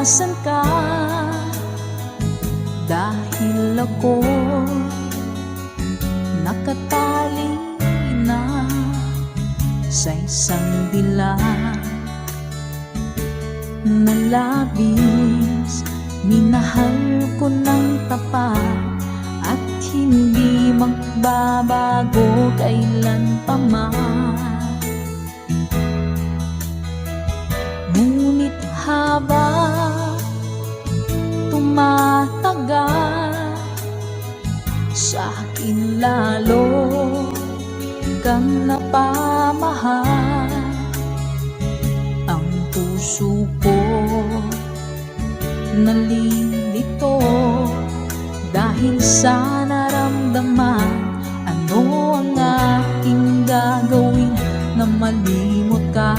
nasan ka? Dahil ako nakatali na sa isang dilag na labis. Minahal ko ng tapat at hindi magbabago kailan pa man. Ngunit habang tumatagal, sa akin lalo kang napamahal. Ang puso ko nalilito dahil sa naramdaman. Ano ang aking gagawin na malimot ka?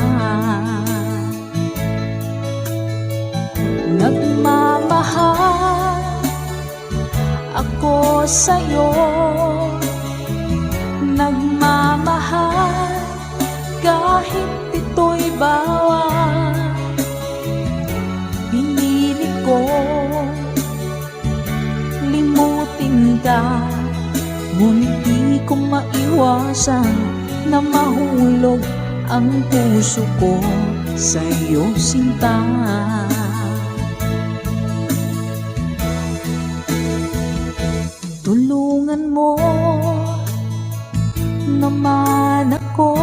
Nagmamahal ako sa'yo, nagmamahal kahit ito'y bawal. Pinilit ko limutin ka, ngunit di ko maiwasan na mahulog ang puso ko sa'yo, sinta. Tulungan mo naman ako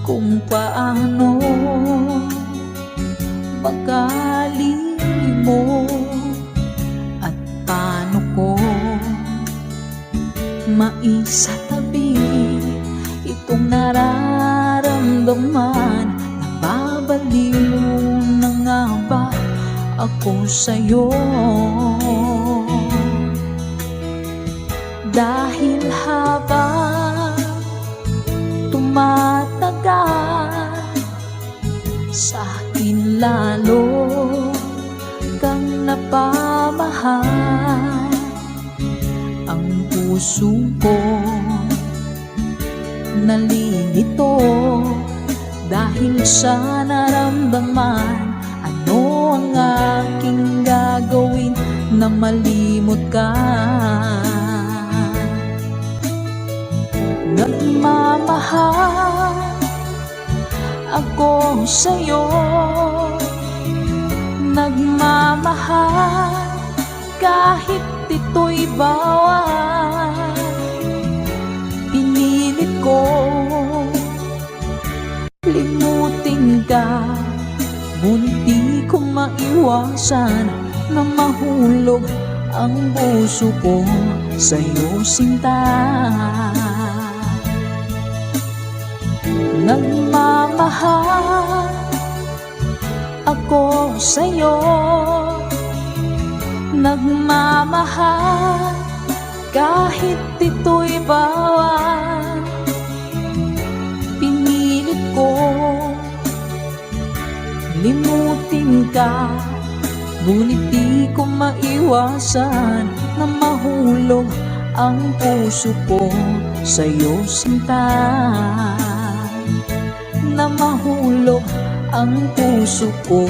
kung paano magali mo at paano ko maisatabi itong nararamdaman. Nababaliw na nga ba ako sa'yo? Dahil habang tumatagal, sa akin lalo kang napamahal. Ang puso ko nalilito dahil sa naramdaman. Ano ang aking gagawin na malimot ka? Nagmamahal ako sa'yo, nagmamahal kahit ito'y bawal. Pinilit ko limutin ka, ngunit di ko maiwasan na mahulog ang puso ko sa'yo, sinta. Nagmamahal ako sa'yo, nagmamahal kahit ito'y bawal. Pinilit ko limutin ka, ngunit di ko maiwasan na mahulog ang puso ko sa'yo, sinta. Na mahulog ang puso ko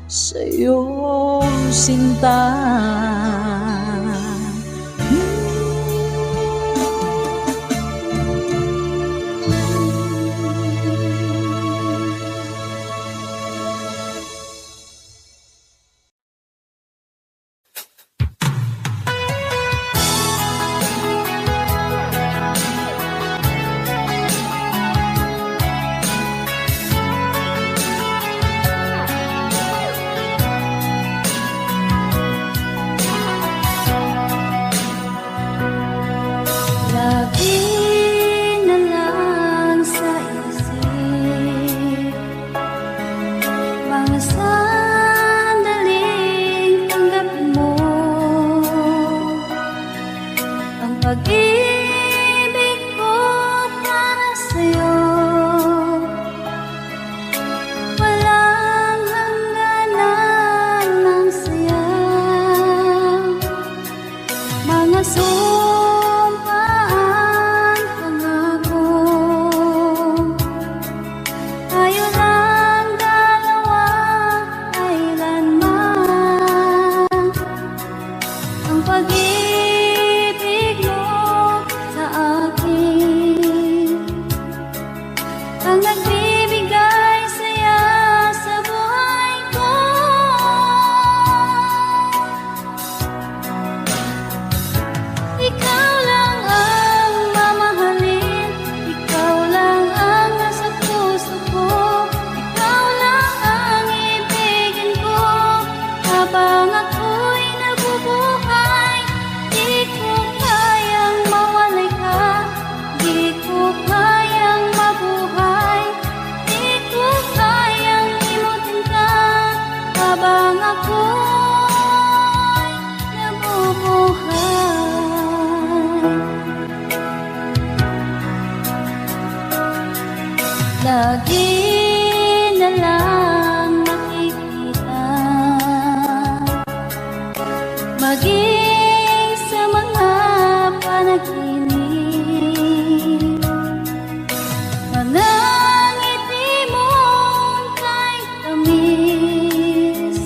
sa'yo, sinta. lagi na lang makikita, maging sa mga panaginip. Mga ngiti mong kay tamis,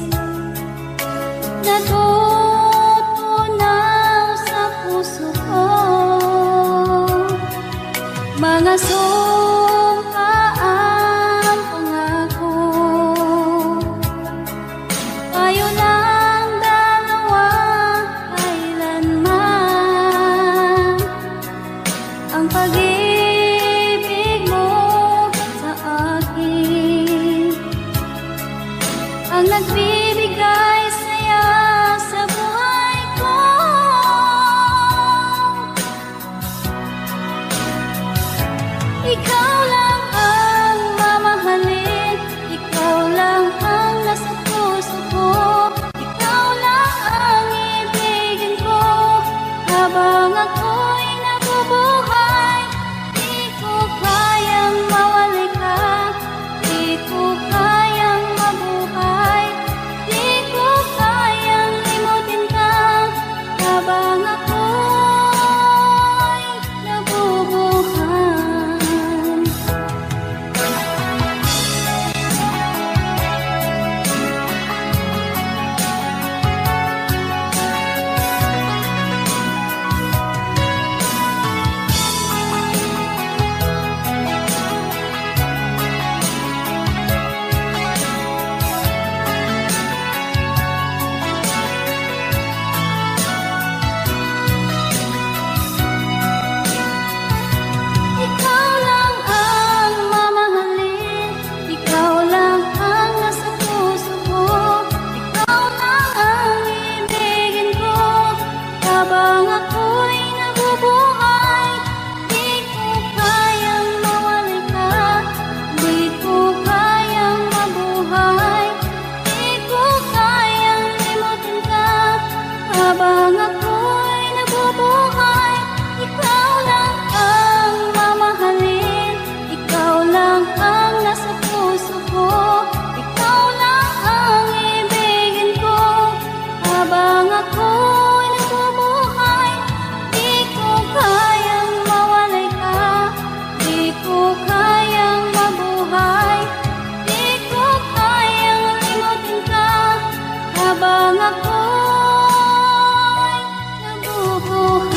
natutunaw sa puso ko. Mga sumpaang pangako, tayo lang dalawa kailanman. Ang pag-ibig mo sa akin ang nagbibigay saya sa buhay ko. Ikaw lang ang mamahalin, ikaw lang ang nasa puso ko, ikaw lang ang ibigin ko habang ako'y nabubuhay. Di ko kayang mawali ka, di ko kayang mabuhay, di ko kayang limutin ka habang ako'y nabubuhay. Ikaw lang ang mamahalin, ikaw lang ang nasa puso ko, ikaw lang ang ibigin ko habang ako'y nabubuhay. Di ko kayang mawali ka, di ko kayang mabuhay, di ko kayang limutin ka habang ako'y nabubuhay. Ikaw lang ang mamahalin, ikaw lang ang nasa puso ko, ikaw lang ang ibigin ko habang ako'y nabubuhay. Di ko kayang mawalay ka, di ko kayang mabuhay, di ko kayang limutin ka habang ako'y nabubuhay.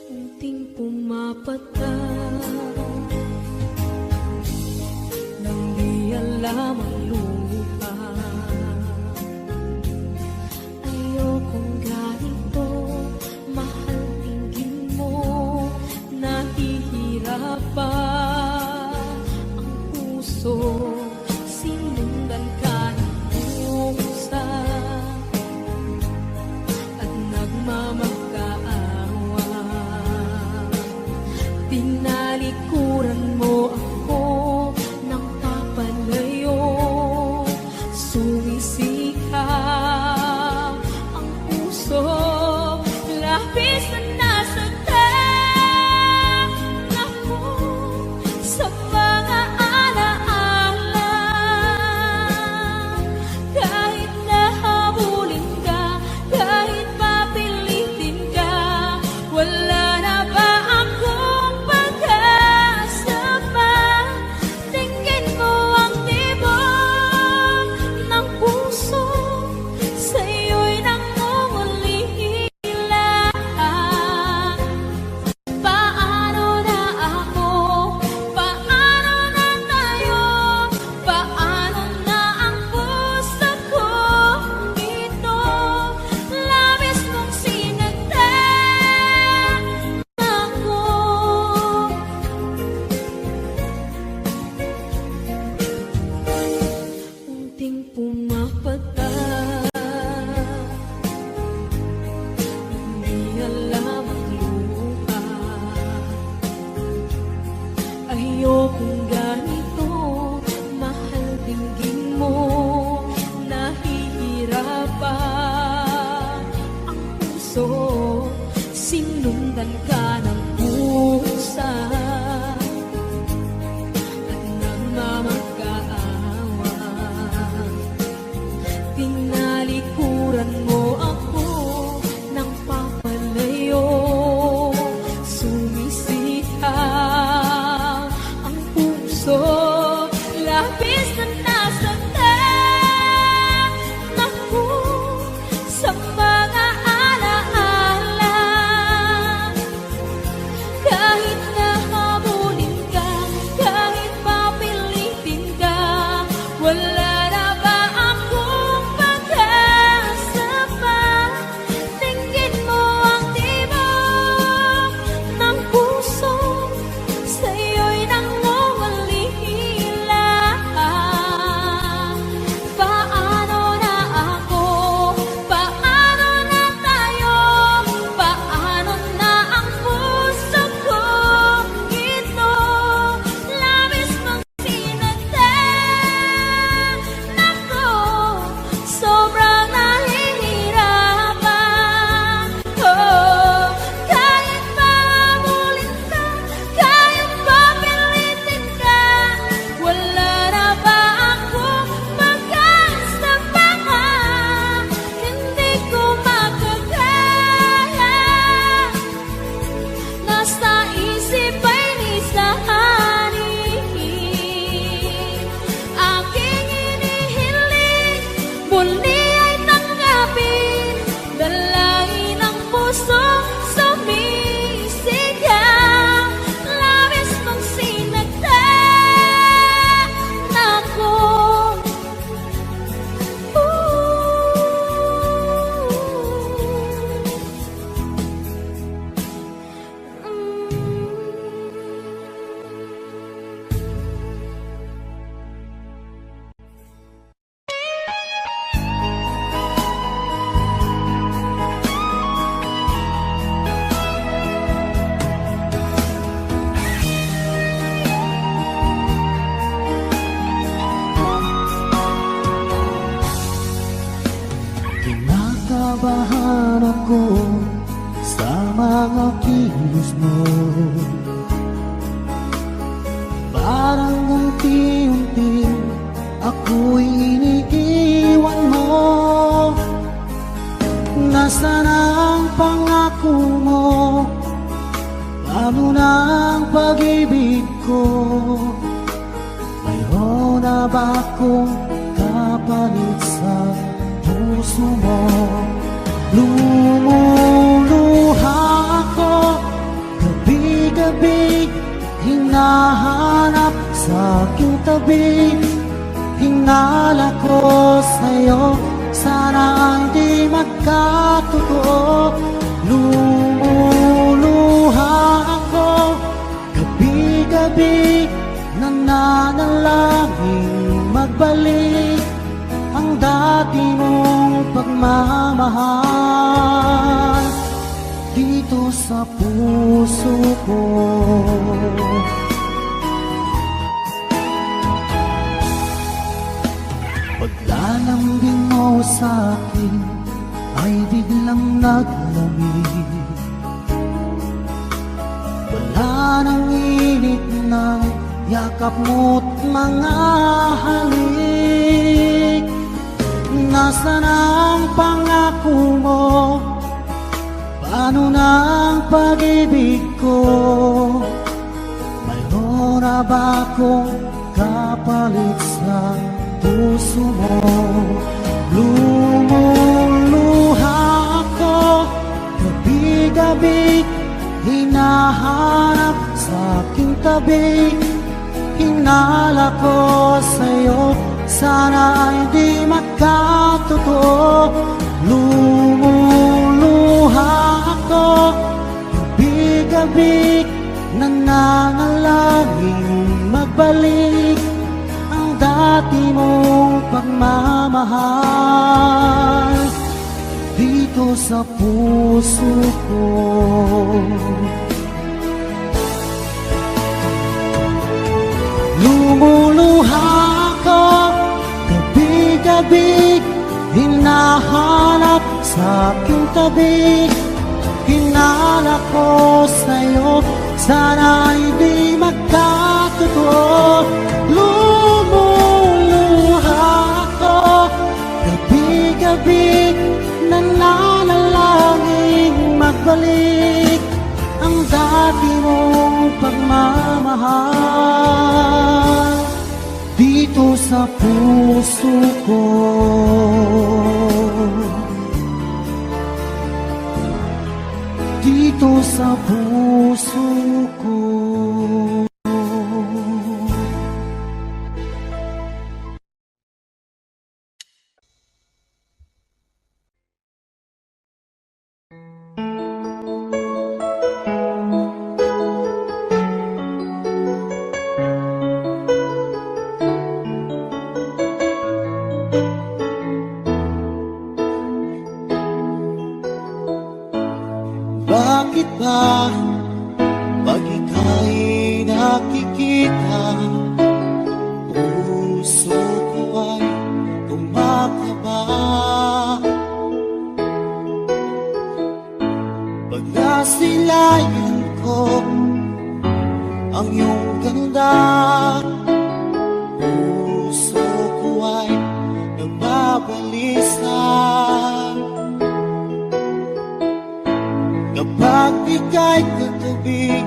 Unting pumapatak nang di alam ang lupa. Ayokong ganito, mahal tingin mo, nahihirapan ang puso. Sinundan ka ng pusa at nagmamakaawa. Tinalikuran mo ako ng papalayo, sumisikap ang puso, labis na nasaktan ako sa mga alaala. Kahit nahabulin ka, kahit papilitin ka, wala na ba akong pag-asa pa? Tingin mo ang tibok ng puso, sa'yo'y nangungulila. Paano na ako? Paano na tayo? Paano na ang puso ko dito? Labis mong sinagdan ako. Unting pumapatak, hindi alam ang lupa. Ayokong ganito, mahal dinggin Parang unti-unti ako'y iniiwan mo. Nasaan ang pangako mo? Paano na ang pag-ibig ko? Mayroon na ba akong kapalit sa puso mo? Lumuluha ako gabi-gabi, hinahanap sa aking tabi. Hinala ko sa'yo, sana hindi magkatotoo. Lumuluha ako gabi-gabi, nananalangin magbalik ang dati mong pagmamahal dito sa puso ko. Paglalambing mo sa'kin ay biglang naglamig. Wala nang init ng yakap mo't mga halik. Nasaan ang pangako mo? Paano na ang pag-ibig ko? Mayroon na ba akong kapalit sa puso mo? Lumuluha ako gabi-gabi, hinahanap sa aking tabi. Hinala ko sa'yo, sana hindi magkatotoo. Lumuluha ako gabi-gabi, nananalangin magbalik ang dati mong pagmamahal dito sa puso ko. Lumuluha ako gabi-gabi, hinahanap sa aking tabi. Hinala ko sa'yo, sana hindi magkatotoo. Lumuluha ako gabi-gabi, nananalangin magbalik ang dati mong pagmamahal dito sa puso ko. Dito sa puso ko. Bakit ba pag ika'y nakikita, puso ko ay kumakaba? Pag nasilayan ko ang iyong ganda, puso ko ay nababalisa. Kapag ika'y katabi,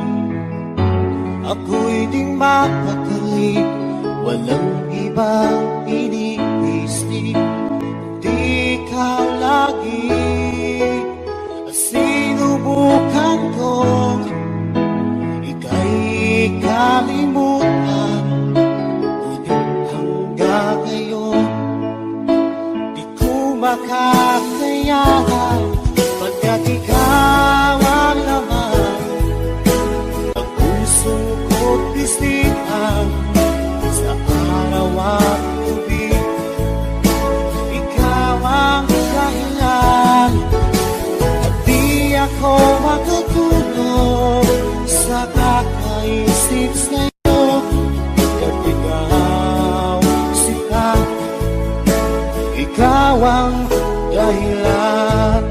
ako'y di mapakali. Walang ibang iniisip, di ikaw lagi. Sinubukan ko ika'y kalimutan, ngunit hanggang ngayon di ko makakayanan. Pagkat ikaw ang laman ng puso ko't bisihan, sa araw at gabi ikaw ang dahilan. At di ako makatulog sa kakaisip sa'yo, at ikaw sita, ikaw ang dahilan.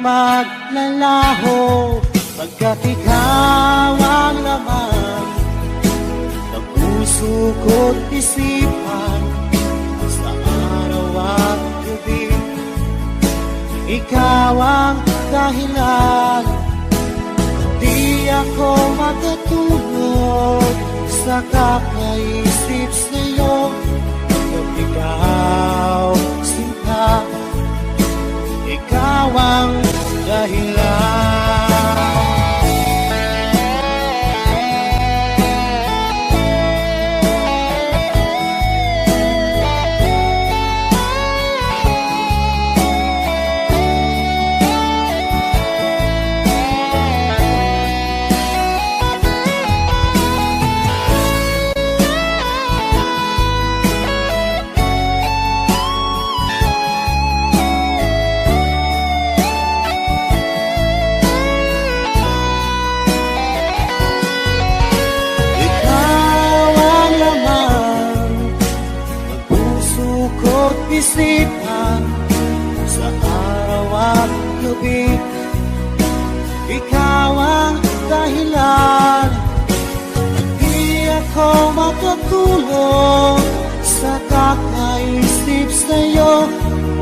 maglalaho pagkat ikaw ang laman ng puso ko't isipan sa araw at gabi. Ikaw ang dahilan, di ako matutulog sa kakaisip sa'yo. Pagkat ikaw, sinta, ikaw ang dahilan. Isipan sa araw at gabi. Ikaw ang dahilan, di ako matutulog sa kakaisip sa'yo.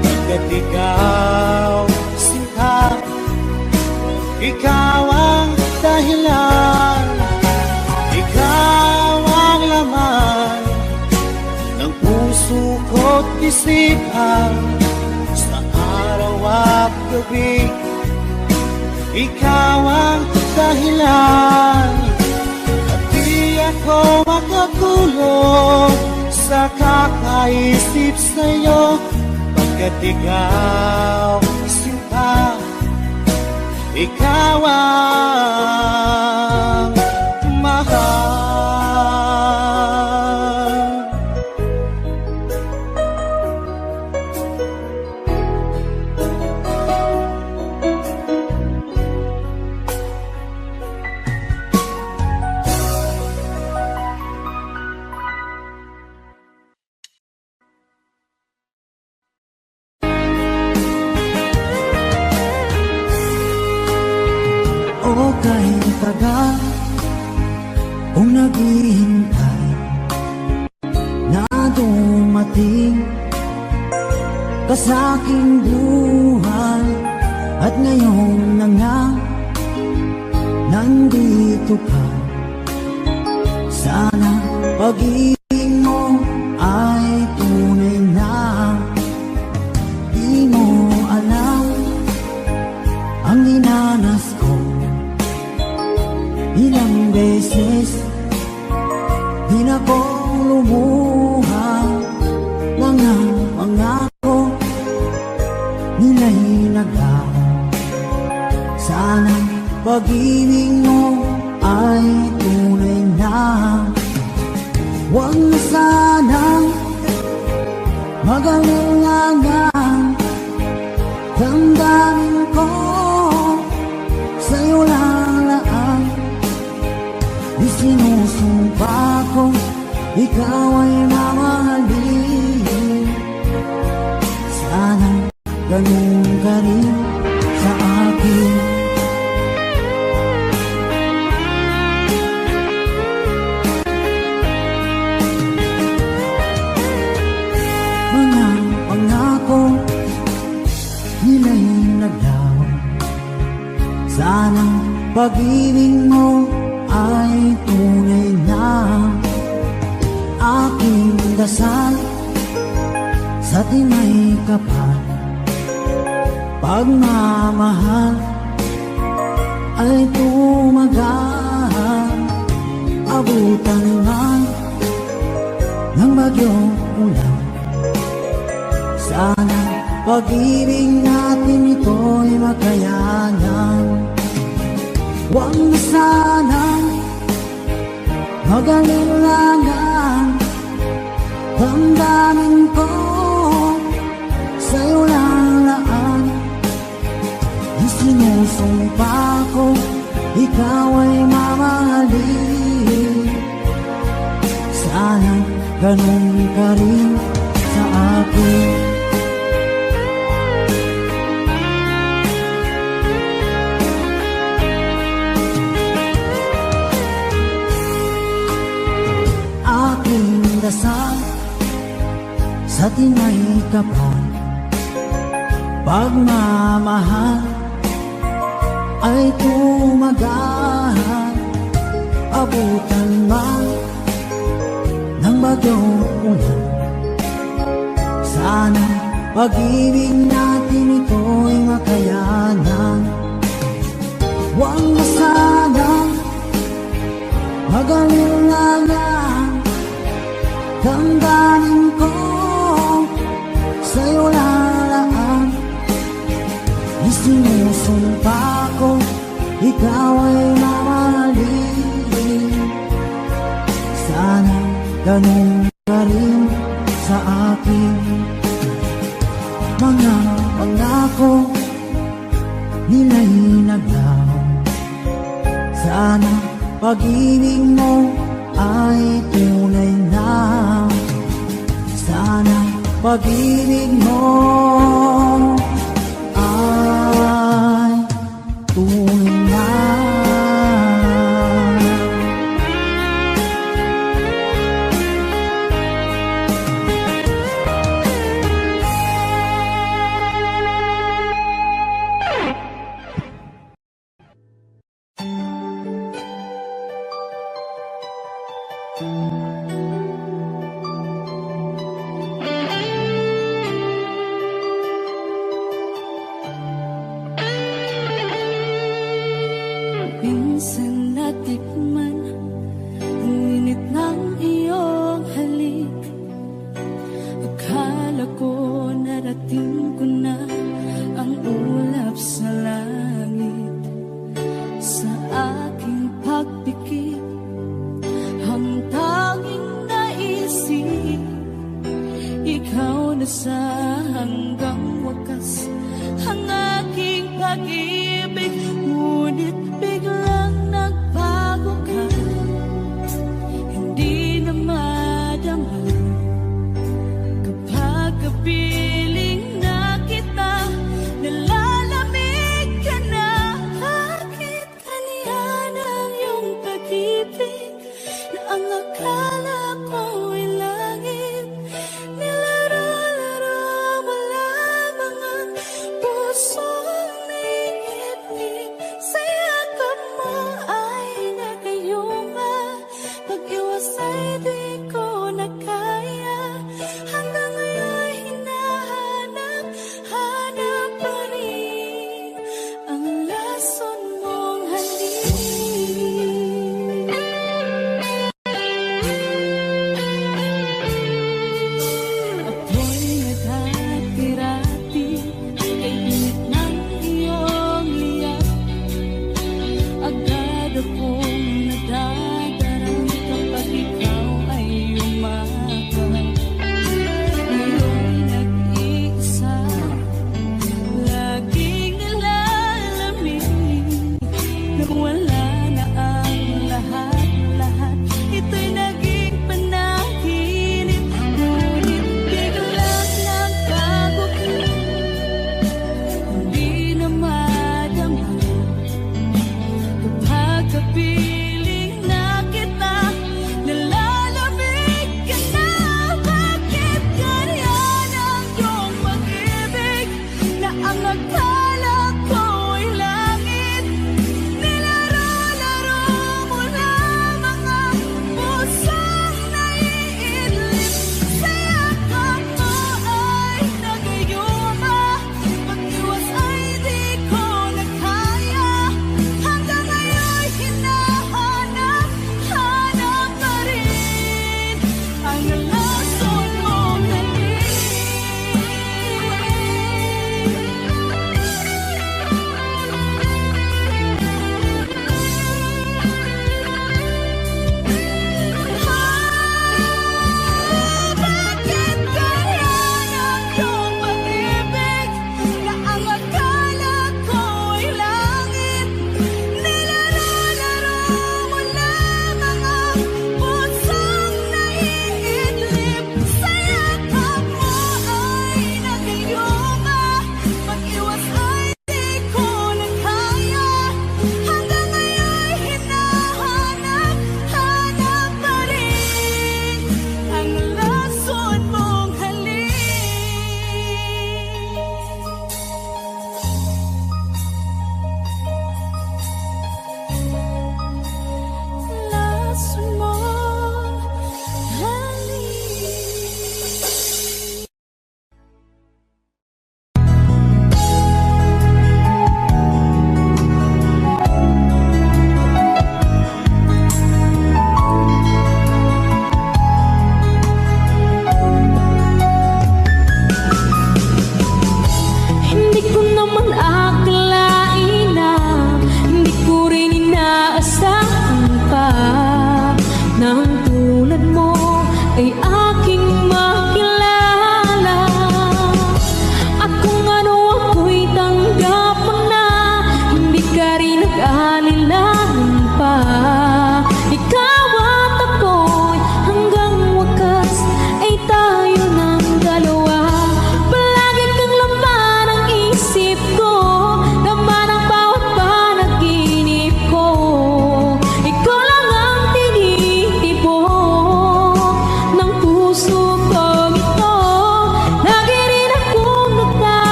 Pagkat ikaw, sinta, ikaw ang dahilan, ikaw ang laman ng puso ko't isipan sa araw at gabi. Ikaw ang dahilan, at di ako makatulog sa kakaisip sa'yo. Pagkat ikaw, sinta, ikaw ang mahal. O kahit tagal kung naghihintay na dumating ka sa aking buhay, at ngayon na nga nandito ka. Sana pag-ibig mo ay tunay na. Di mo alam ang dinanas ko. Ilang beses di na ko lumuha, mga pangako nila'y naglaho. Sana pag-ibig mo ay tunay na. Huwag na sanang mag-alinlangan, damdamin ko sa'yo lalaan. Isinusumpa ko, ikaw ay mamahalin. Sana ganun ka rin sa akin. Mga pangako nila'y naglaho. Sana pag-ibig mo ay tunay na. Aking dasal sa timay kapal, pagmamahal ay tumagal. Abutan man ng bagyong ulan, sana pag-ibig natin ito'y makayanan. Huwag na sanang mag-alinlangan, damdamin ko sa'yo lalaan. Isinusumpa ko, ikaw ay mamahalin. Sana ganun ka rin sa akin. sa tinay kapal. Pagmamahal ay tumagahan, abutan man ng bagyong ulan. Sana pag-ibig natin ito'y makayanan. Huwag na sanang mag-alinlangan, damdamin ko sa'yo lalaan. Isinusumpa ko, ikaw ay mamahalin. Sana ganun ka rin sa akin. Mga pangako nila'y naglaw. Sana pag-ibig mo ay tunay na. Sana pag-ibig mo ay tunay na. Minsan natikman ang init ng iyong halik. Akala ko narating ko na ang ulap sa langit. Sa aking pagpikit, ang tanging naisip, ikaw na sa hanggang wakas ang aking pag-ibig. Ngunit biglang nagbago ka, hindi na madama. Kapag kapiling na kita, nalalamig ka na. Bakit kanya ng iyong pag-ibig na ang akala ko ay langit? Nilaro-laro mo lamang ang pusong naipit sa'yo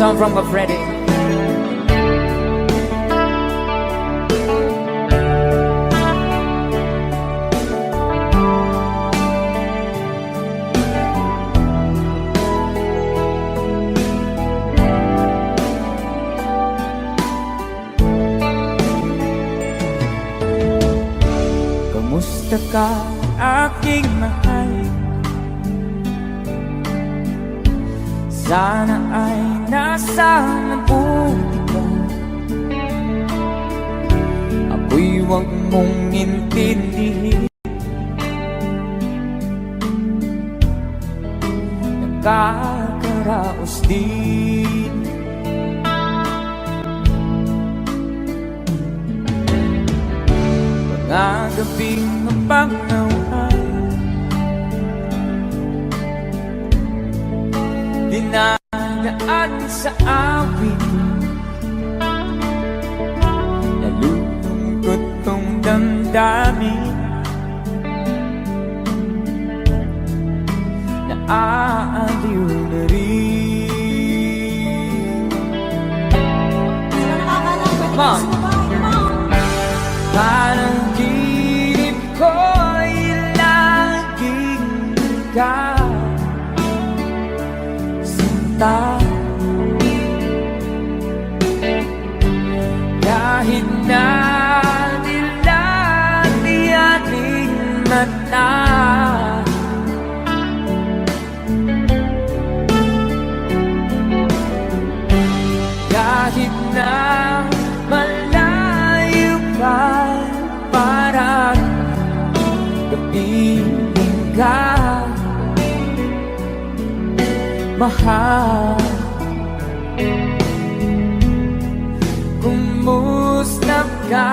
song from Freddy. Kamusta ka, aking mahal? Sana ay nasa mabuti ka. Ako'y huwag mong intindihin. Nakakaraos din. Mga gabing mapangaway, dinadaan sa awit. Nalulungkot kong damdamin, naaaliw na rin. Ma, parang ginip ko'y laging ikaw, sinta. Kahit na nilati ating mata, kahit na malayo ka, parang kapiling ka, mahal. Kumusta ka?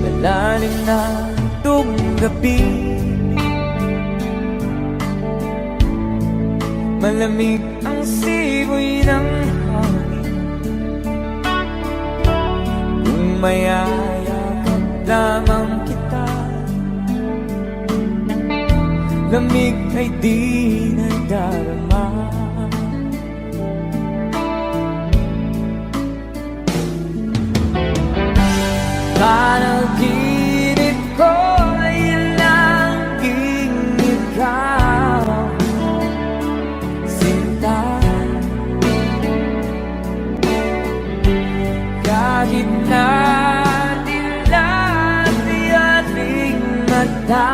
Malalim na itong gabi, malamig ang simoy ng hangin. Kung mayayakap lamang kita, lamig ay di nadarama. Panaginip ko ay laging ikaw, sinta. Kahit na dilati ating mata,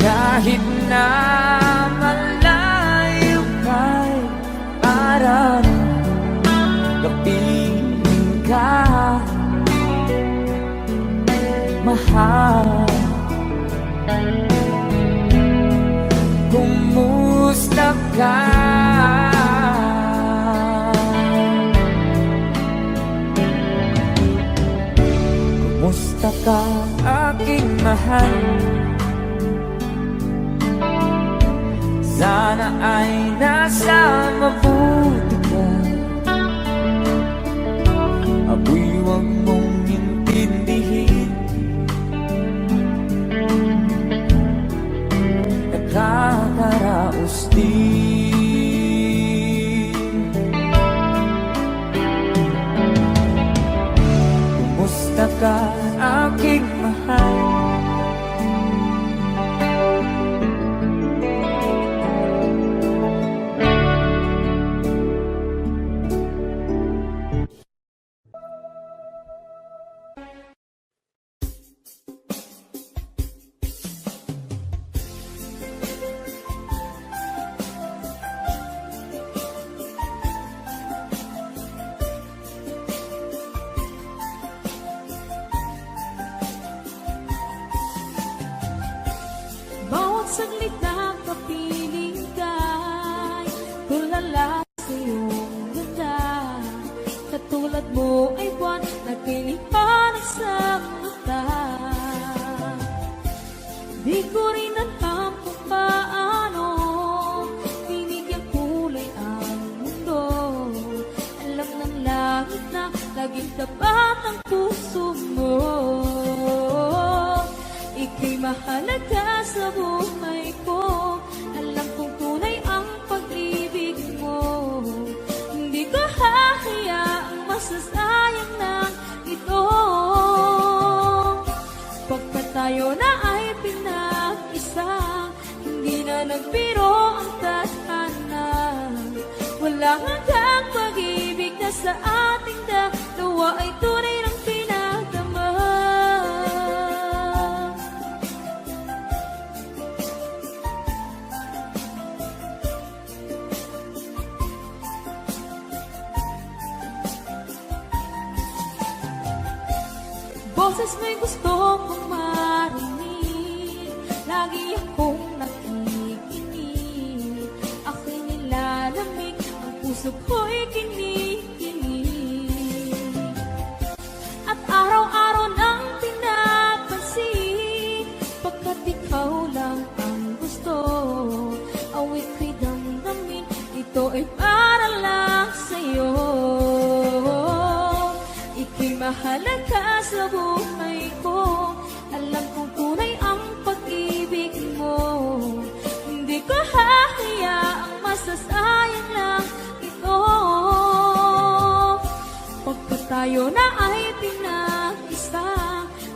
kahit na malayo ka'y parang kapiling ka, mahal. Kumusta ka? Kumusta ka, aking mahal? Sana ay nasa mabuti ka. Ako'y huwag mong intindihin. Nakakaraos din. Kumusta ka, aking mahal? tapat ng puso mo. Ika'y mahalaga sa buhay ko. Alam kong tunay ang pag-ibig mo. Hindi ko hahayaang masasayang na ito. Pagkat tayo na ay pinag-isa, hindi na nagbiro ang tadhana. Wala hanggang pag-ibig na sa ating dalawa ay tunay ng pinagdama. Boses mo'y gusto kong marinig, lagi akong nakikinig. Ako'y nilalamig, ang puso ko'y kinikinig. At araw-araw nang pinapansin, pagkat ikaw lang ang gusto. Awit ko'y damdamin, ito ay para lang sa'yo. Ika'y mahalaga sa buhay ko. Alam kong tunay ang pag-ibig mo. Hindi ko hahayaang masasayang lang ito. Pagkat tayo na ay pinag-isa,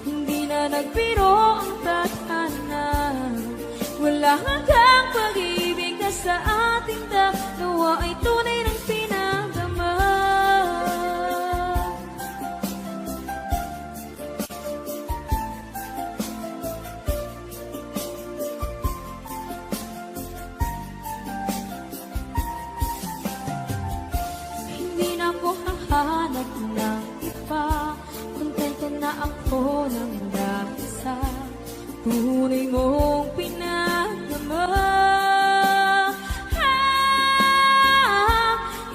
hindi na nagbiro ang tadhana. Wala hanggang pag-ibig na sa ating dalawa ay tunay ng pinagdama. Hindi na ako hahanap ng iba, kontento na ako ng dahil sa tunay mong pinagdama.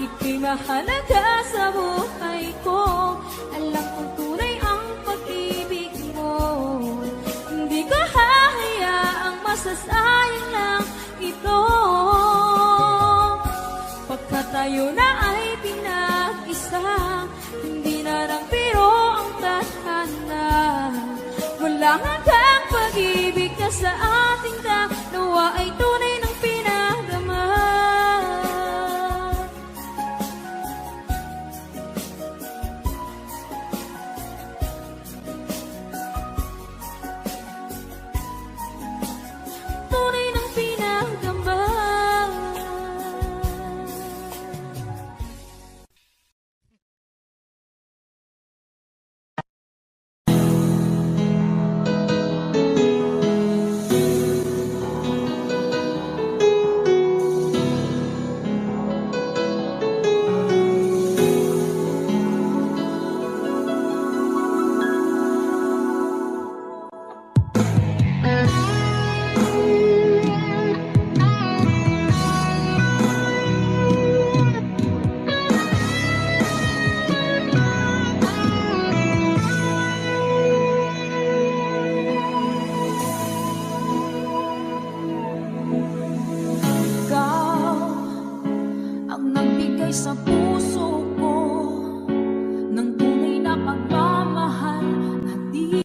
Ika'y mahalaga sa buhay ko. Alam kong tunay ang pag-ibig mo. Hindi ko hahayaang masasayang lang ito. Pagkat tayo na ay pinag-isa, hindi na lang biro ang tadhana. Wala hanggang pag-ibig na sa ating dalawa ay tunay ng pinagdama. Tunay ng pinagdama. Ikaw ang nagbigay sa puso ko ng tunay na pagmamahal na di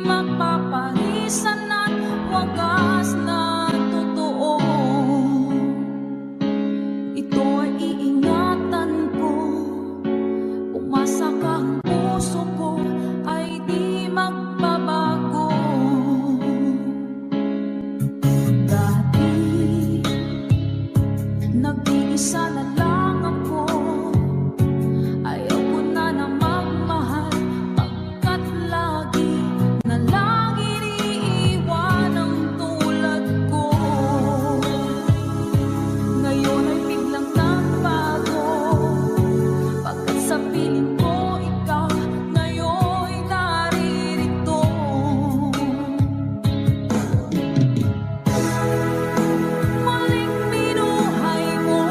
mapapalisan at wagas na totoo. Ito ay iingatan ko, umasa ka ang puso ko ay di magbabago. Dati nag-iisa na lang ako, ayaw ko na na magmahal, pagkat lagi na lang iniiwan ang tulad ko. Ngayon ay biglang nagbago, pagkat sa piling ko ikaw ngayon naririto. Muling binuhay mo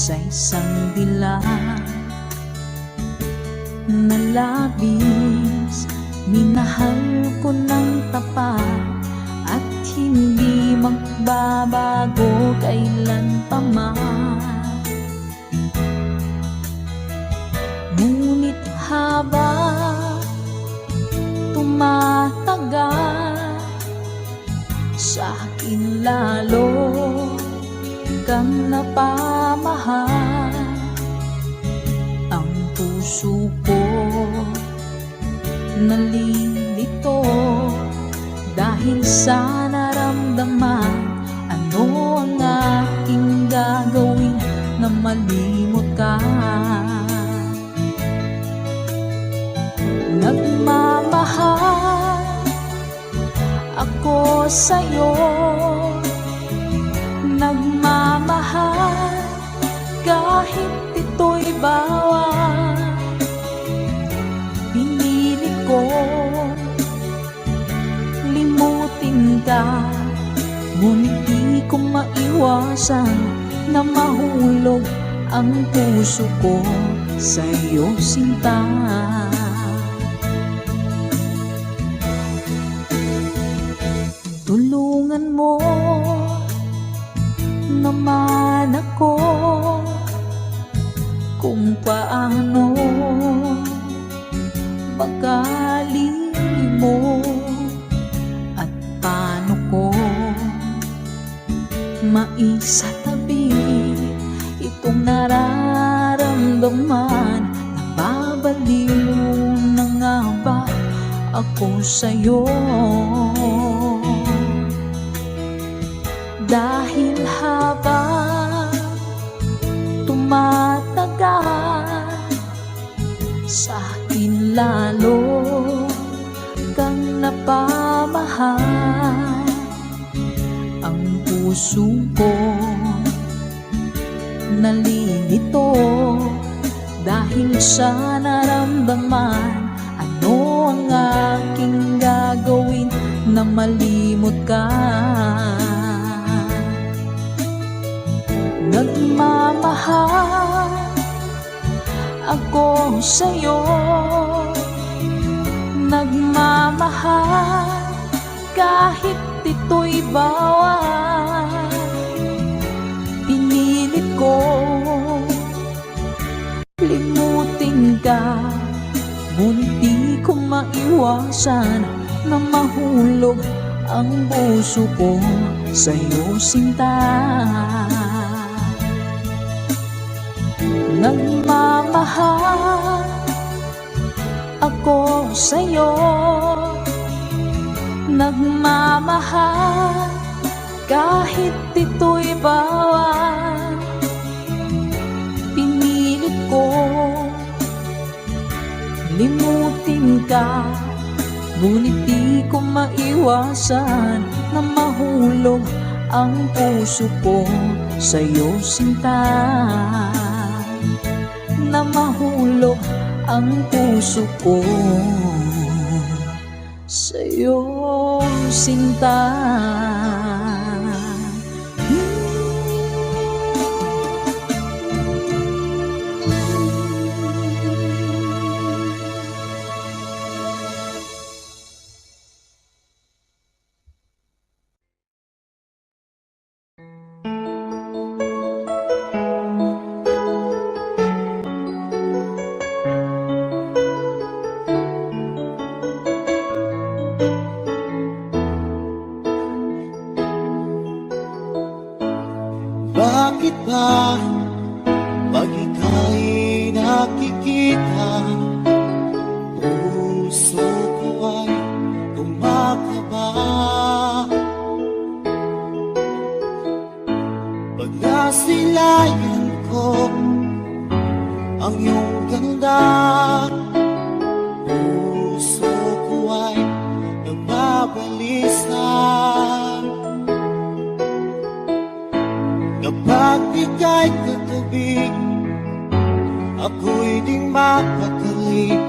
sa isang dilag na labis. Minahal ko ng tapat at hindi magbabago kailan pa man. Ngunit habang tumatagal, sa akin lalo kang napamahal. Ang puso ko nalilito dahil sa naramdaman. Ano ang aking gagawin na malimot ka? Nagmamahal ako sa'yo, nagmamahal kahit ito'y bawal. Pinili ko limutin ka, ngunit di ko maiwasan na mahulog ang puso ko sa'yo, sinta. Tulungan mo naman ako kung paano magaling mo at paano ko maisatabi itong nararamdaman. Nababaliw na nga ba ako sa'yo? Dahil habang tumatagal, sa akin lalo kang napamahal. Ang puso ko nalilito dahil sa naramdaman. Ano ang aking gagawin na malimot ka? Nagmamahal ako sa'yo, nagmamahal kahit ito'y bawal. Pinilit ko limutin ka, ngunit di ko maiwasan na mahulog ang puso ko sa'yo, sinta. Nagmamahal ako sa'yo, nagmamahal kahit ito'y bawal. Pinilit ko limutin ka, ngunit di ko maiwasan na mahulog ang puso ko sa'yo, sinta. Na mahulog ang puso ko sa'yo, sinta. Bakit ba pag ika'y nakikita, puso ko ay kumakaba? Pag nasilayan ko ang iyong ganda, puso ko ay nagbabalisa. Kapag ika'y katabi, ako'y di mapakali.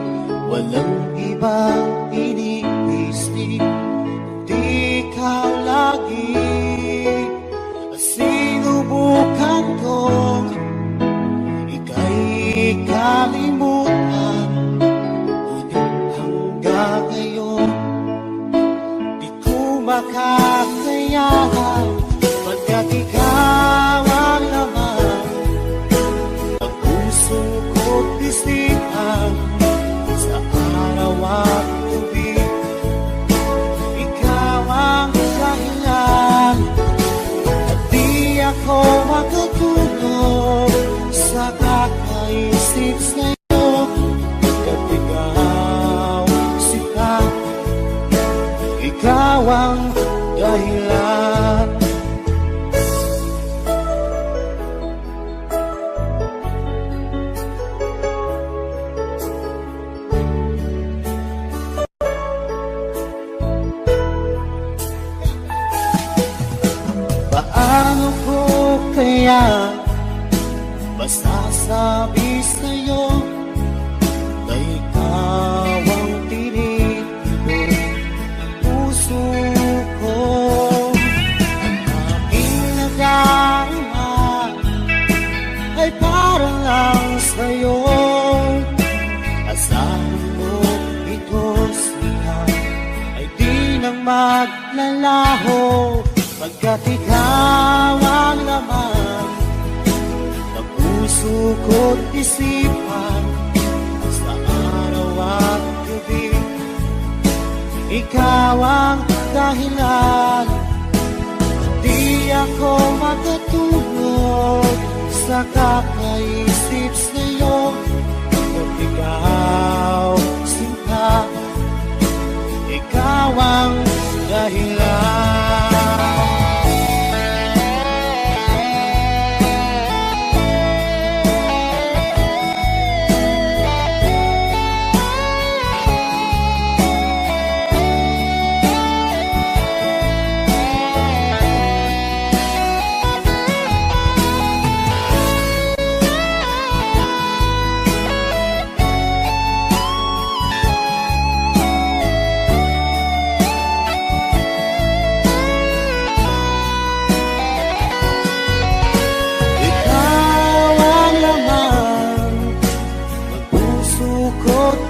Walang ibang iniisip, kundi ikaw lagi. Sinubukan kong makakayanan, pagkat ikaw ang laman ng puso ko't isipan. Sa araw at gabi, ikaw ang dahilan, at di ako makatulog sa kakaisip sa'yo, pagkat ikaw sika, ikaw ang dahilan. Paano ko kaya masasabi sa'yo na ikaw ang tinitibo ng puso ko? Ang aking nadarama ay para lang sa'yo. Asahan mo ito siya ay di nang maglalaho, pagkat ikaw ang laman ng puso ko't isipan. Sa araw at gabi, ikaw ang dahilan, di ako makatulog sa kakaisip sa'yo, pagkat ikaw sinta, ikaw ang dahilan.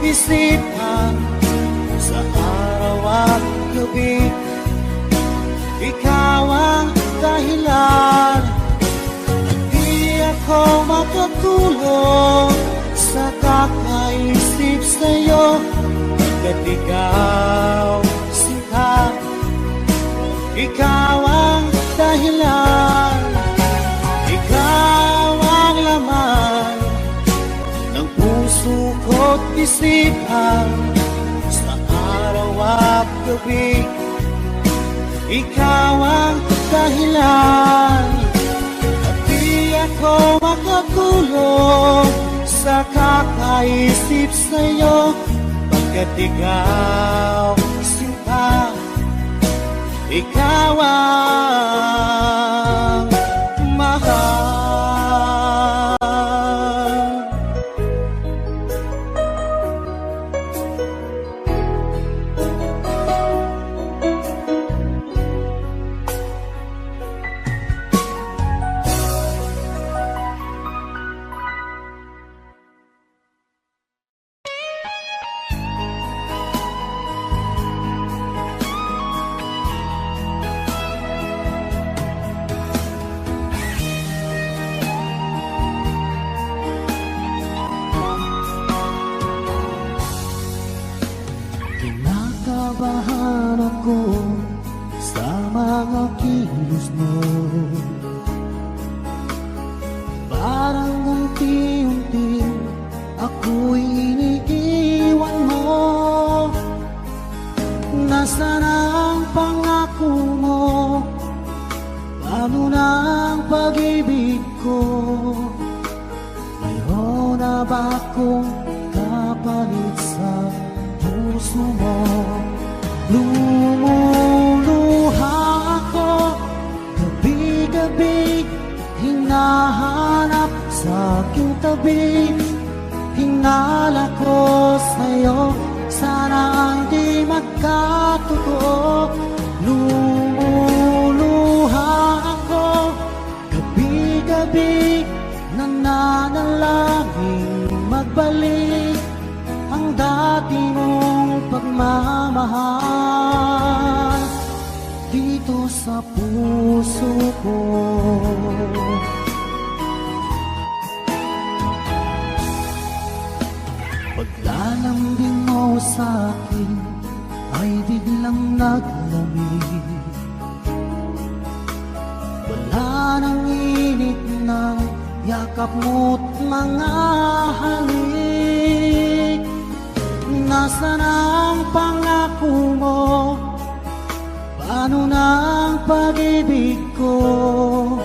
Isipan sa araw at gabi, ikaw ang dahilan, di ako makatulog sa kakaisip sa'yo, pagkat ikaw sinta, ikaw ang dahilan, ikaw ang laman ng puso ko't isipan. Sa araw at gabi, ikaw ang dahilan, at di ako makatulog sa kakaisip sa'yo, pagkat ikaw sinta, ikaw ang mahal. Kinakabahan ako sa mga kilos mo, parang unti-unti ako'y iniiwan mo. Nasaan ang pangako mo? Paano na ang pag-ibig ko? Mayroon na ba akong kapalit sa puso mo? Lumuluha ako gabi-gabi, hinahanap sa aking tabi. Hinala ko sa'yo, sana hindi magkatotoo. Lumuluha ako gabi-gabi, nananalangin magbalik ang dati mong pagmamahal. dito sa puso ko. Paglalambing mo sa akin ay biglang naglamig. Wala nang init ng yakap mo't mga halik. Nasaan ang pangako mo? Paano na ang pag-ibig ko?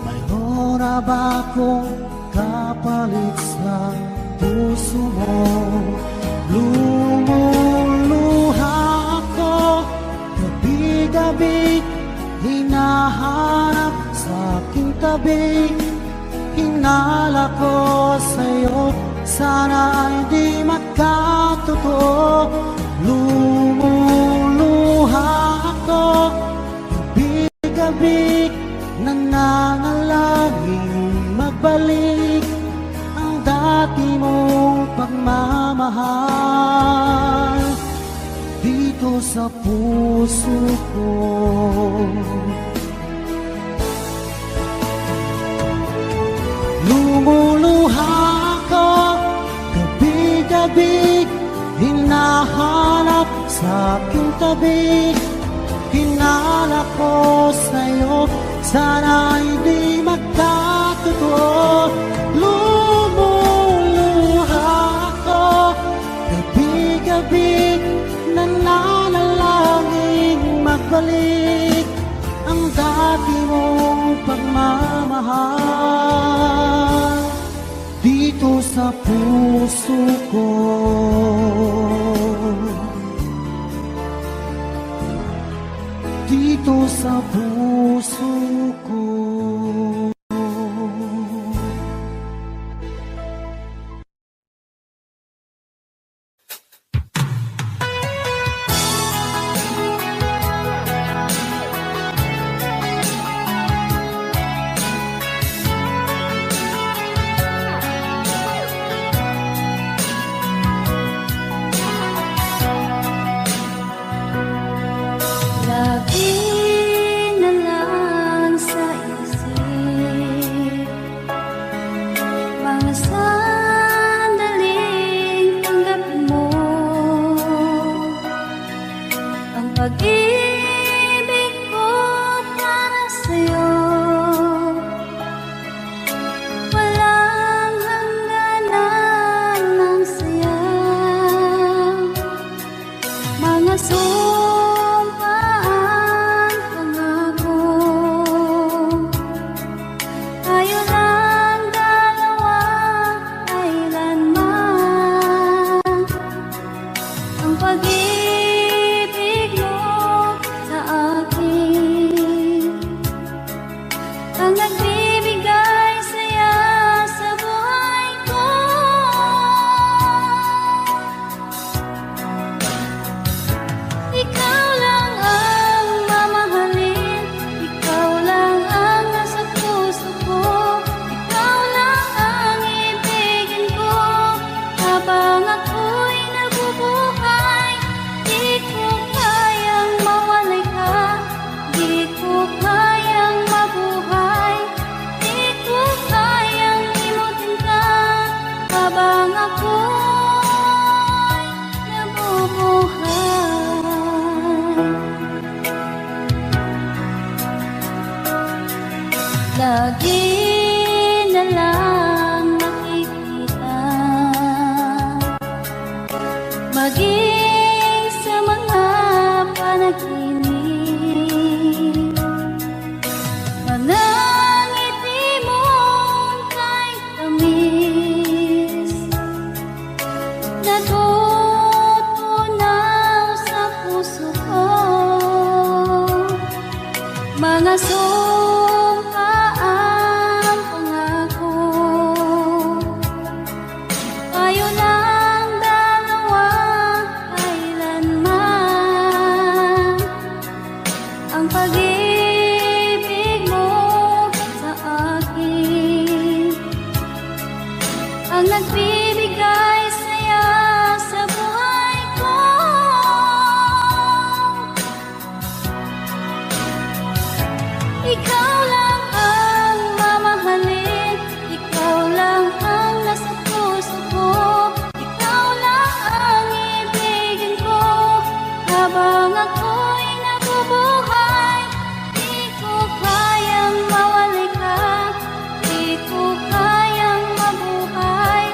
Mayroon na ba akong kapalit sa puso mo? Lumuluha ako gabi-gabi, hinahanap sa aking tabi. Hinala ko sa'yo, sana ay di magkatotoo. Lumuluha ako gabi-gabi, nananalangin magbalik ang dati mong pagmamahal dito sa puso ko. Lumuluha ako gabi-gabi, hinahanap sa aking tabi. Hinala ko sa'yo, sana ay di magkatotoo. Lumuluha ako gabi-gabi, nananalangin magbalik ang dati mong pagmamahal dito sa puso ko. Dito sa puso ko. Lagi na lang sa isip mga sandaling tanggapin mo ang pag-ibig ko para sa'yo. Walang hangganan ng saya, mga sumpaan, pangako. Tayo lang dalawa, kailanman. Ang pag-ibig mo sa akin ang nagbibigay saya sa buhay ko. Ikaw lang ang mamahalin, ikaw lang ang nasa puso ko. Ikaw lang ang ibigin ko habang ako'y nabubuhay. Di ko kayang mawalay ka, di ko kayang mabuhay, di ko kayang limutin ka habang ako'y nabubuhay. Lagi na lang nakikita, maging sa mga panaginip, mga ngiti mong kay tamis, natutunaw sa puso ko. Mga sumpaan, pangako. Tayo lang dalawa, kailanman. Ang pag-ibig mo sa akin ang nagbibigay saya sa buhay ko. Ikaw lang ang mamahalin, ikaw lang ang nasa puso ko, ikaw lang ang ibigin ko, habang ako'y nabubuhay. Di ko kayang mawali ka, di ko kayang mabuhay,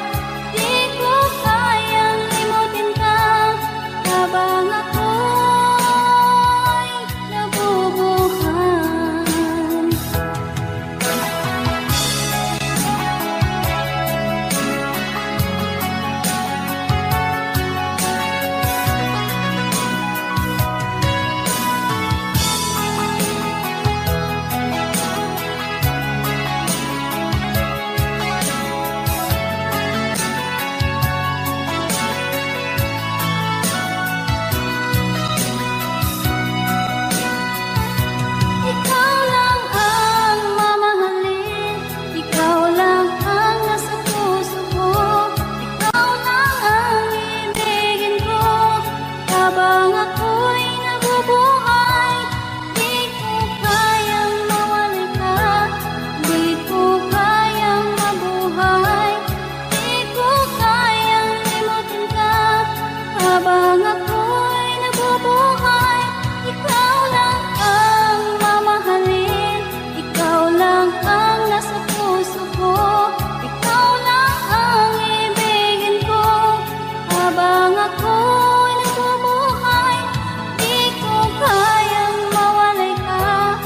di ko kayang limutin ka, habang ako'y nabubuhay. Ikaw lang ang mamahalin, ikaw lang ang nasa puso ko, ikaw lang ang ibigin ko, habang ako'y nabubuhay. Di ko kayang mawali ka, di ko kayang mabuhay, di ko kayang limutin ka, habang ako'y nabubuhay. Ikaw lang ang mamahalin, ikaw lang ang nasa puso ko, ikaw lang ang ibigin ko, habang ako'y nabubuhay. Di ko kayang mawalay ka,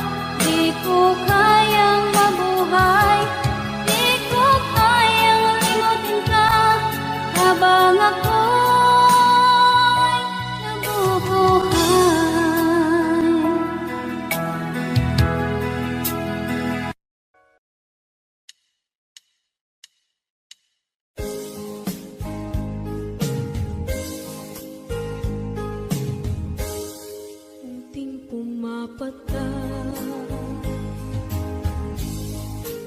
di ko kayang mabuhay, di ko kayang limutin ka, habang ako'y nabubuhay. Unting pumapata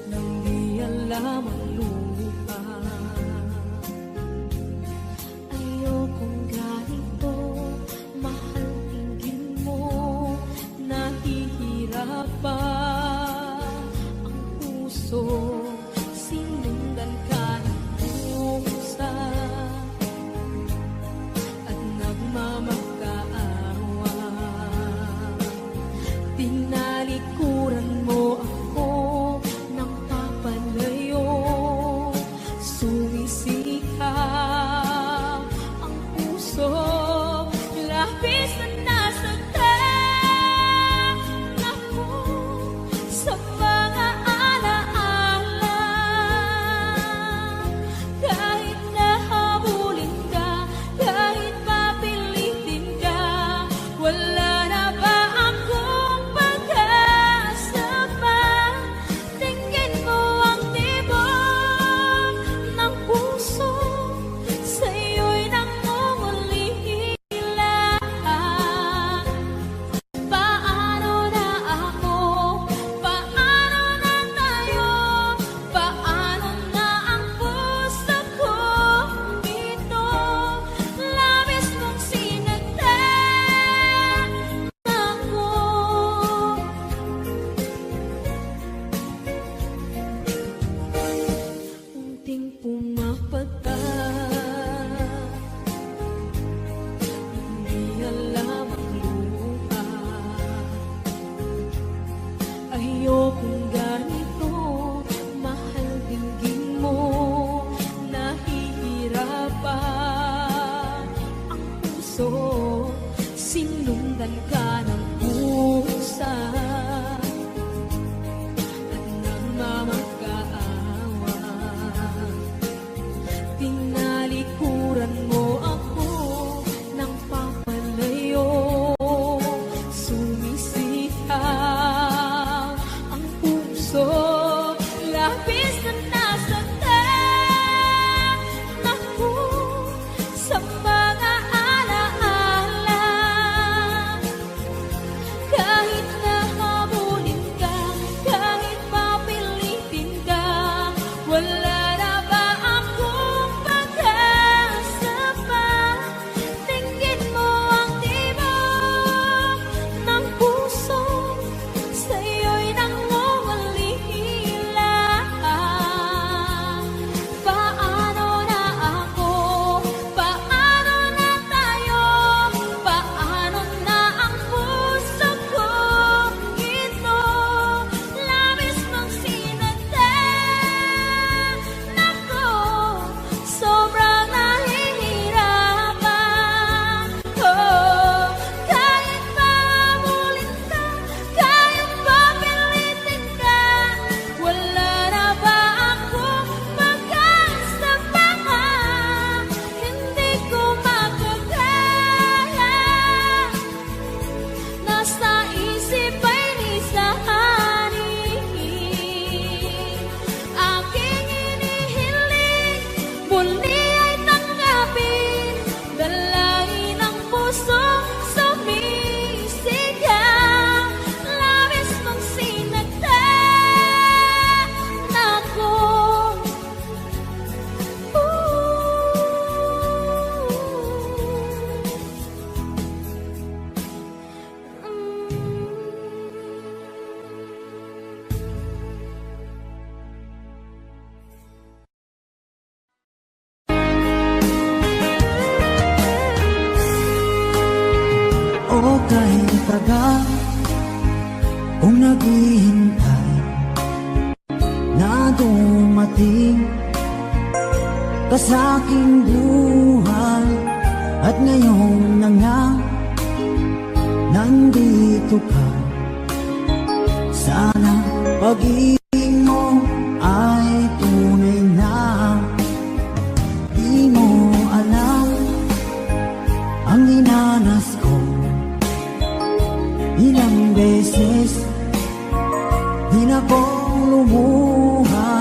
nang di alam ang lupa. Ayokong ganito, mahal tingin mo, nahihirapan ang puso, sinundan ka ng pusa at nagmamakaawa. Tinalikuran mo ako ng papalayo, sumisikap ang puso, labis na nasaktan ako sa mga alaala. Kahit nahabulin ka, kahit papilitin ka, wala na ba akong pag-asa pa? Tingin mo ang tibok ng puso, sa'yo'y nangungulila. Paano na ako? Paano na tayo? Paano na ang puso ko dito? Labis mong sinaktan ako. Unting pumapata, hindi alam ang luha. Ayokong ganito, mahal dinggin mo, nahihirapan ang puso, sinundan ka ng pusa at nagmamakaawa. Tinalikuran mo ako ng papalayo, sumisikap ang puso, labis na nasaktan ako sa mga alaala. Kahit nahabulin ka, kahit papilitin ka, wala na ba akong pag-asa pa? Tingin mo ang tibok ng puso, sa'yo'y nang kung naghihintay na dumating ka sa aking buhay. At ngayon na nga, nandito ka. Sana pag-ibig mo ay tunay na. Di mo alam ang dinanas ko. Ilang beses di na ko lumuha.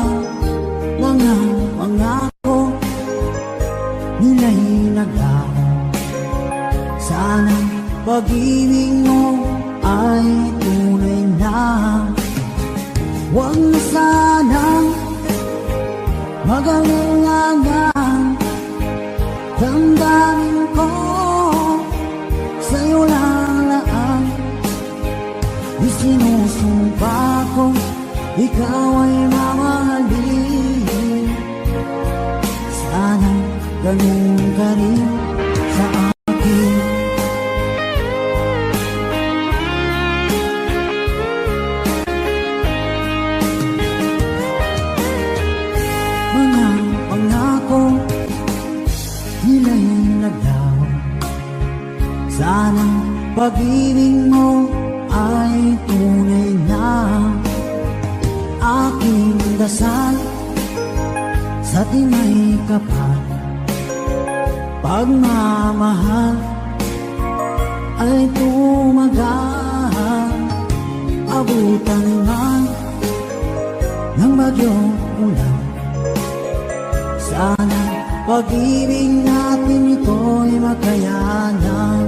Mga pangako nila'y naglaho. Sana pag-ibig mo ay tunay na. Huwag na sanang mag-alinlangan. Damdamin ko sa'yo lalaan. Isinusumpa ko ikaw ay mamahalin. Sana ganun ka rin sa akin. Mga pangako nila'y naglaho. Sana pag-ibig mo ay tunay na. Aking dasal sa timay kapal, pagmamahal ay tumagal. Abutan man ng bagyong ulan. Sana pag-ibig natin ito'y makayanan.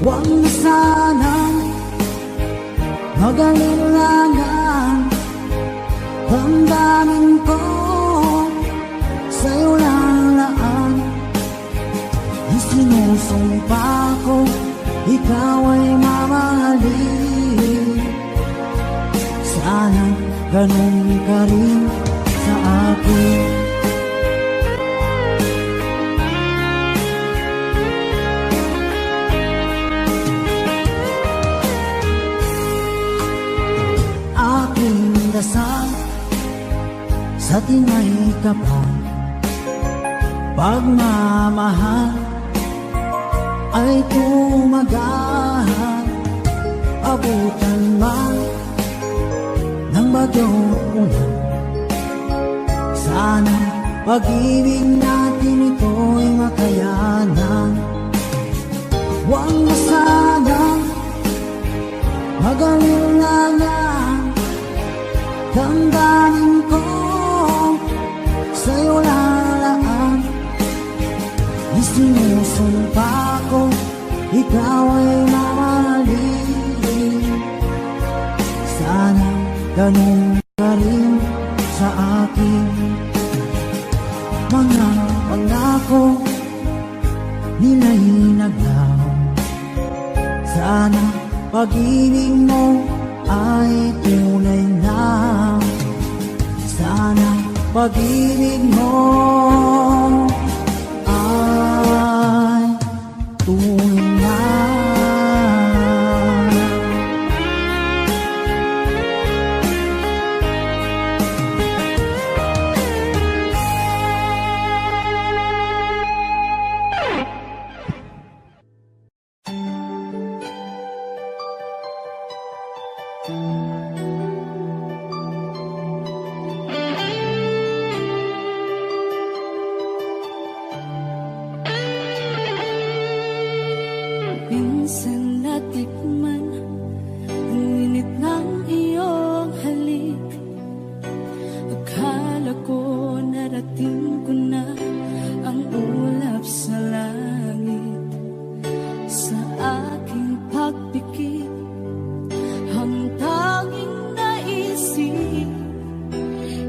Huwag na sanang mag-alinlangan. Damdamin ko sa'yo lalaan. Isinusumpa ko ikaw ay mamahalin. Sana ganun ka rin sa akin. Aking dasal sa timay kapal, pagmamahal ay tumagal. Abutan man ng bagyong ulan. Sana pag-ibig natin ito'y makayanan. Huwag na sanang mag-alinlangan. Damdamin ko sa'yo lalaan. Isinusumpa ko ikaw ay mamahalin. Sana ganun ka rin sa akin. Mga pangako nila'y naglaho. Sana pag-ibig mo ay tunay na. Sana pag-ibig mo ay tunay na. Minsan natikman ang init ng iyong halik. Akala ko narating ko na ang ulap sa langit. Sa aking pagpikit, ang tanging naisip,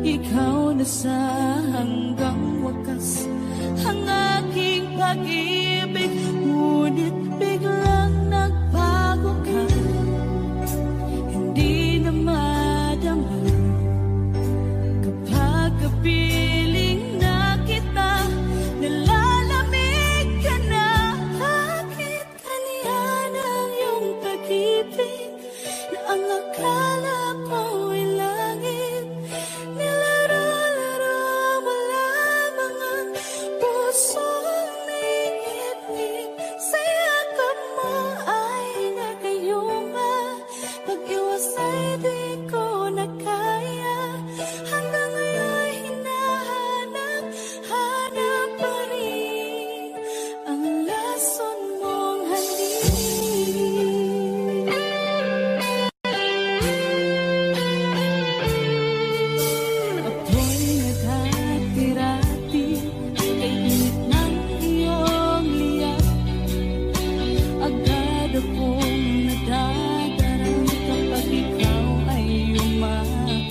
ikaw na sa hanggang wakas. Ang aking pag-ibig, ngunit biglang nagbago ka. Hindi na madama kapag kapiling na kita. Nalalamig ka na. Bakit kaniyan ang iyong pag-ibig na ang di ko na kaya. Hanggang ngayon hinahanap, hanap pa rin ang lason mong halik. Ako'y naghati-rati kay init ng iyong liyak. Agad akong nadadarang kapag ikaw ay umakyat.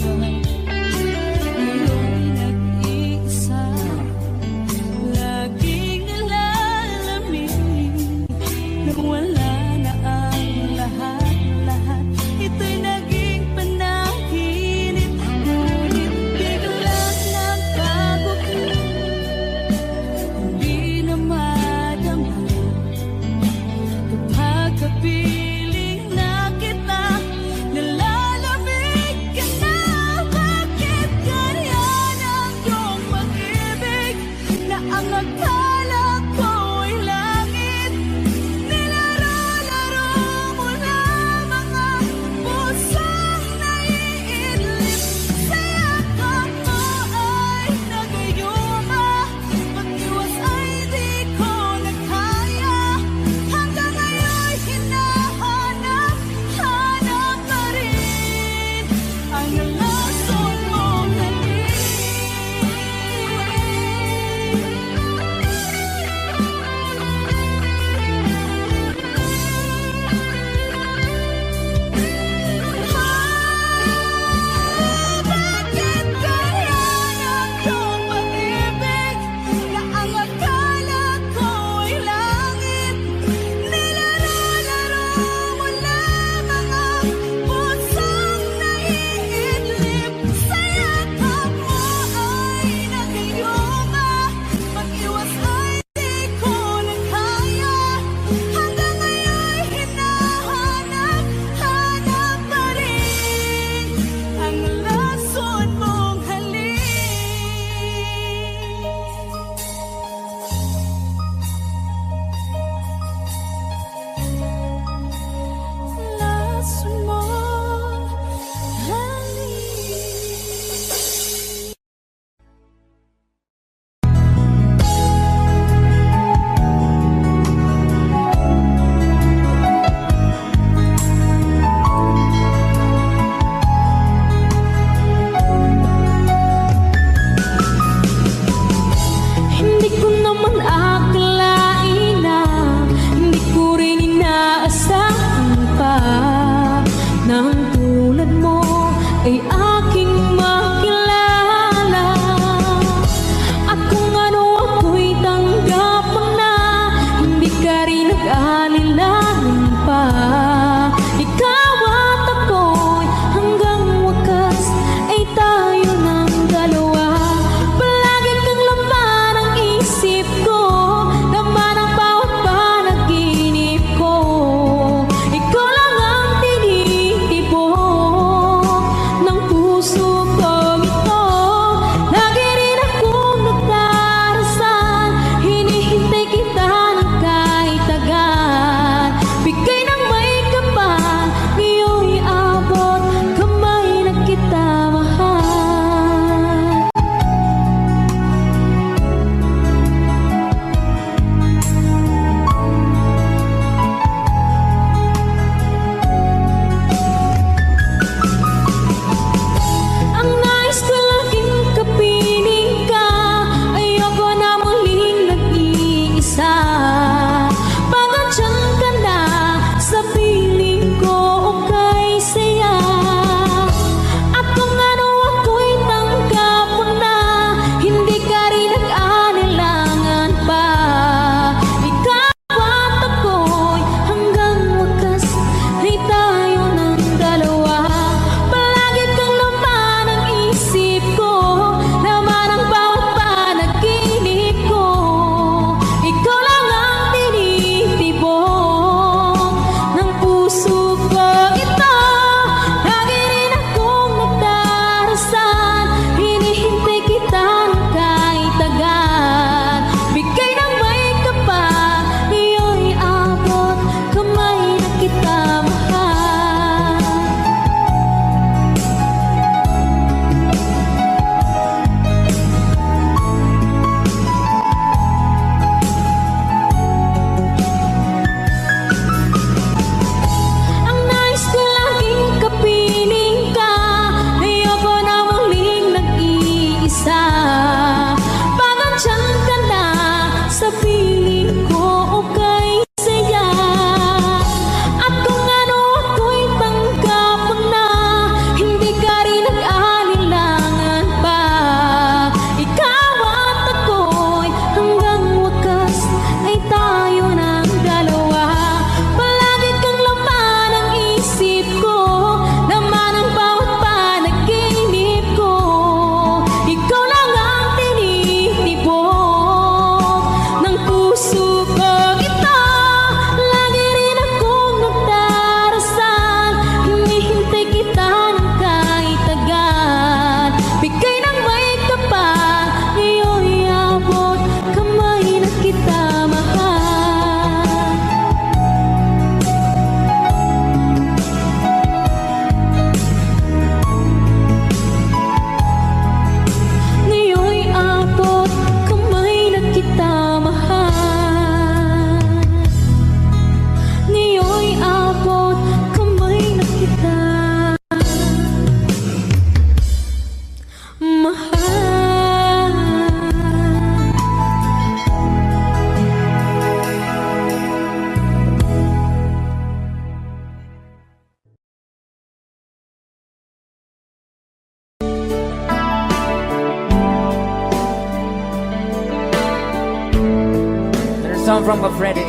one from Freddy.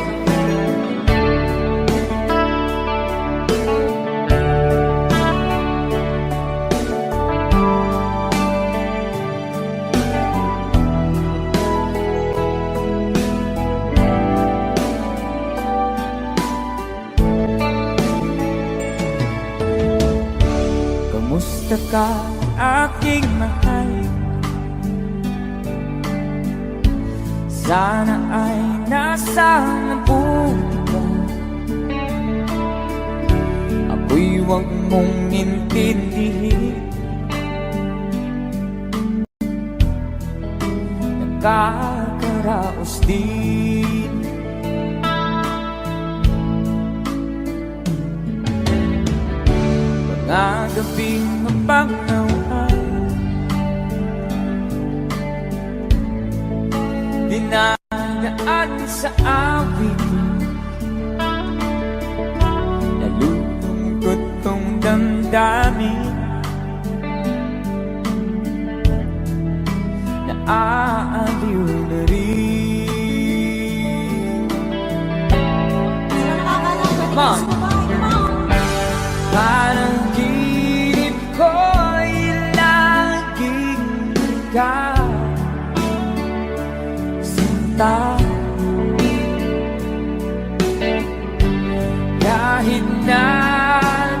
Kamusta ka, aking mahal? Sana ay nasa mabuti ka. Ako'y huwag mong intindihin. Nakakaraos din. Mga gabing mapangnawan, dinadaan sa awit, nalulungkot kong damdamin, naaaliw na rin. Mom, parang ginip ko'y laging ikaw, sinta. Kahit na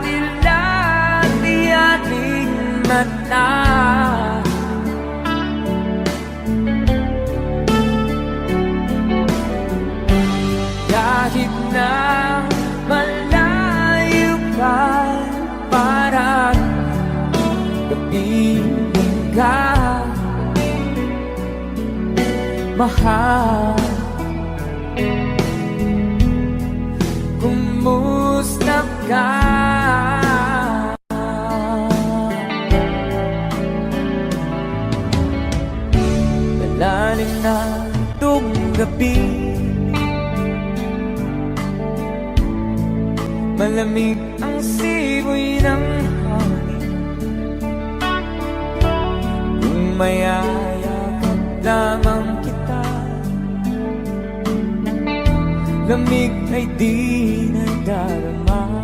dilati ating mata, kahit na malayo ka, parang kapiling ka, mahal. Kumusta ka? Malalim na itong gabi, malamig ang simoy ng hangin. Kung mayayakap lamang kita, lamig ay di nadarama.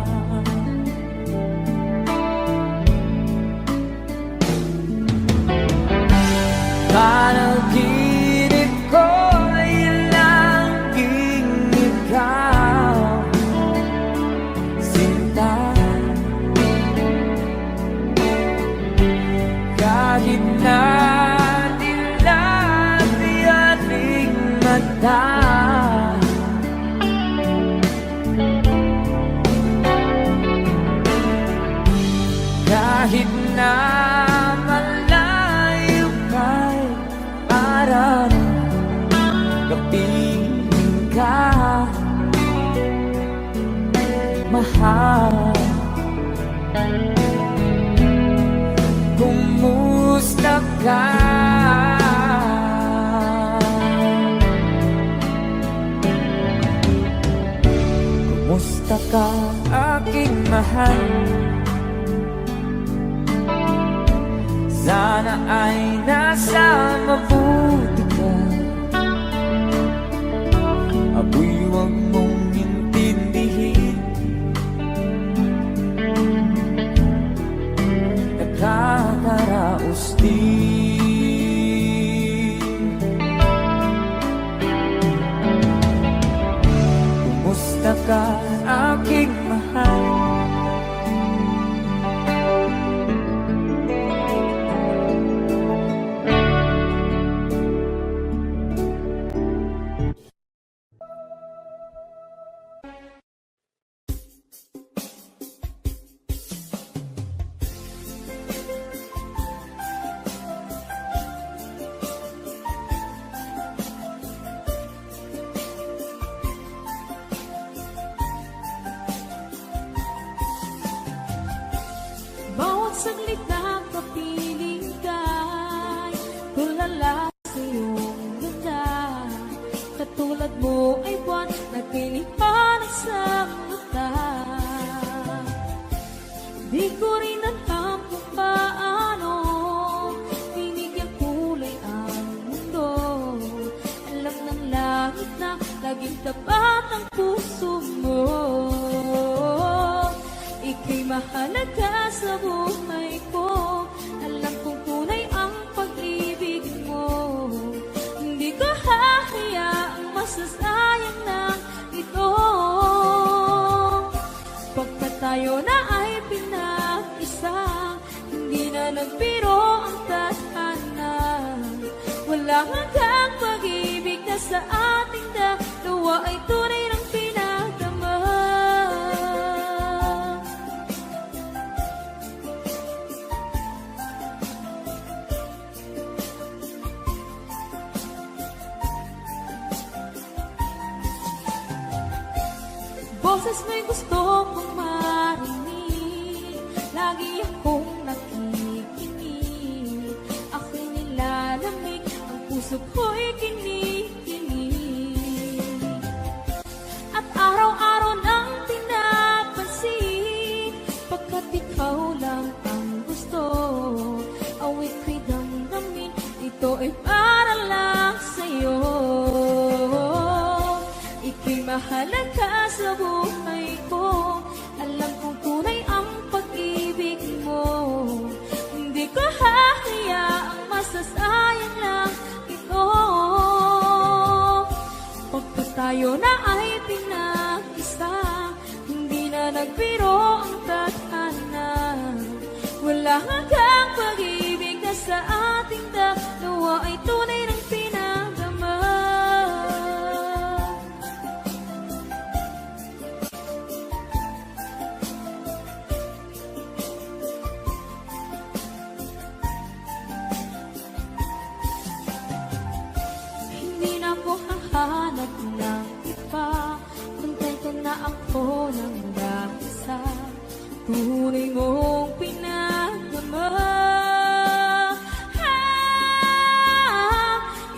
Panaginip ko ay laging ikaw, sinta. Kahit na dilati ating mata, kahit na malayo ka'y parang kapiling ka, mahal. Kumusta ka? Kumusta ka, aking mahal? Sana ay nasa mabuti ka. Ako'y huwag mong intindihin. Nakakaraos din. Kumusta ka, aking mahal? Bawat saglit na kapiling ka'y tulala sa iyong ganda. Katulad mo ay buwan na tinipanan sa mata. Di ko rin alam kung paano binigyan kulay ang mundo. Alam ng langit na laging sa buhay ko. Alam kong tunay ang pag-ibig mo. Hindi ko hahayaang masasayang na ito. Pagkat tayo na ay pinag-isa, hindi na nagbiro ang tadhana. Walang hanggang pag-ibig na sa ating dalawa ay tunay ng pinagdama. Boses mo'y gusto kong marinig, lagi akong nakikinig. Ako'y nilalamig, ang puso ko'y kinikinig. At araw-araw nang pinapansin, pagkat ikaw lang ang gusto. Awit ko'y damdamin, ito ay para lang sa'yo. Ika'y mahalaga sa buhay ko. Alam kong tunay ang pag-ibig mo. Hindi ko hahayaang masasayang lang ito. Pagkat tayo na ay pinag-isa, hindi na nagbiro ang tadhana. Wala hanggang pag-ibig na sa ating dalawa ay tunay ng pinagdama. Hindi na ako hahanap ng iba, kontento na ako ng mag-isa. Tunay mong pinagdama.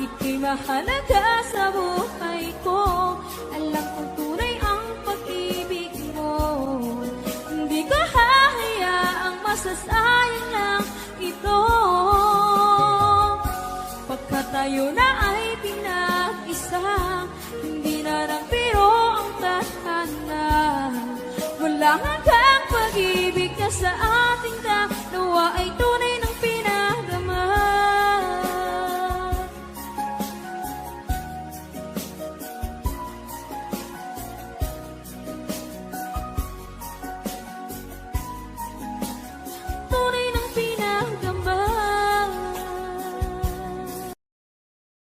Ika'y mahalaga sa buhay ko. Alam kong tunay ang pag-ibig mo. Hindi ko hahayaang masasayang lang ito. Pagkat tayo na ay pinag-isa, hindi na nagbiro ang tadhana. Wala hanggang pag-ibig na sa ating dalawa ay